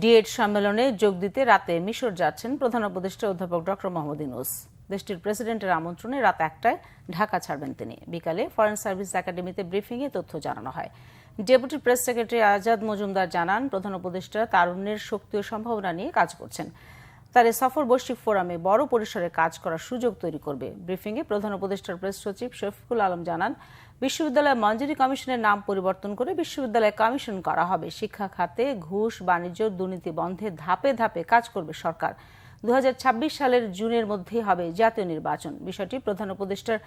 DEd সম্মেলনে যোগ দিতে রাতে মিশর যাচ্ছেন প্রধান উপদেষ্টা অধ্যাপক ডক্টর মোহাম্মদ ইউনূস। দেশটির প্রেসিডেন্টের আমন্ত্রণে রাত 1টায় ঢাকা ছাড়বেন তিনি। বিকালে ফরেন সার্ভিস একাডেমিতে ব্রিফিংয়ে তথ্য জানানো হয়। Deputy press secretary Azad Majumdar জানান, প্রধান উপদেষ্টা তারুণ্যের শক্তি ও সম্ভাবনা নিয়ে কাজ করছেন। তার এই সফর বৈশ্বিক ফোরামে বড় পরিসরে কাজ করার সুযোগ তৈরি করবে। ব্রিফিংয়ে প্রধান উপদেষ্টার প্রেস সচিব শফিকুল আলম জানান, বিশ্ববিদ্যালয় মঞ্জুরি কমিশনের নাম পরিবর্তন করে বিশ্ববিদ্যালয় কমিশন করা হবে। শিক্ষা খাতে ঘুষ, বাণিজ্য, দুর্নীতি বন্ধে ধাপে ধাপে কাজ করবে সরকার। 2026 সালের জুনের মধ্যেই হবে জাতীয় নির্বাচন। বিষয়টি প্রধান উপদেষ্টার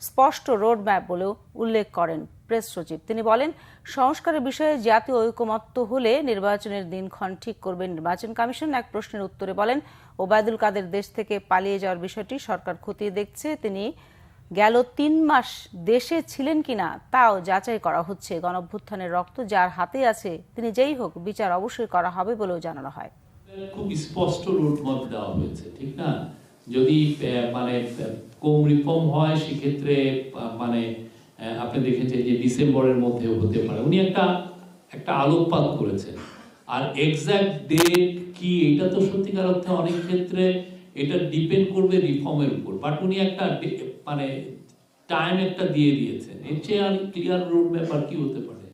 স্পষ্ট রোডম্যাপ বলেও উল্লেখ করেন প্রেস সচিব। তিনি বলেন, সংস্কারের বিষয়ে জাতীয় ঐকমত্য হলে নির্বাচনের দিনক্ষণ ঠিক করবে নির্বাচন কমিশন। এক প্রশ্নের উত্তরে বলেন, ওবায়দুল কাদের দেশ থেকে পালিয়ে যাওয়ার বিষয়টি সরকার খতিয়ে দেখছে। তিনি গেল 3 মাস দেশে ছিলেন কিনা তাও যাচাই করা হচ্ছে। গণঅভ্যুত্থানের রক্ত যার হাতে আছে, তিনি যেই হোক, বিচার অবশ্যই করা হবে বলেও জানানো হয়। খুব স্পষ্ট রোডম্যাপ দেওয়া হয়েছে, ঠিক না? যদি মানে কম রিফর্ম হয় সেক্ষেত্রে মানে আপনি দেখেছেন যে ডিসেম্বরের মধ্যে হতে পারে। উনি একটা আলোকপাত করেছেন। আর এক্সাক্ট ডেট কি, এটা তো সত্যিকার অর্থে অনেক ক্ষেত্রে এটা ডিপেন্ড করবে রিফর্মের উপর। বাট উনি একটা মানে টাইম একটা দিয়ে দিয়েছেন। এর চেয়ে আর ক্লিয়ার রোডম্যাপ আর কি হতে পারে?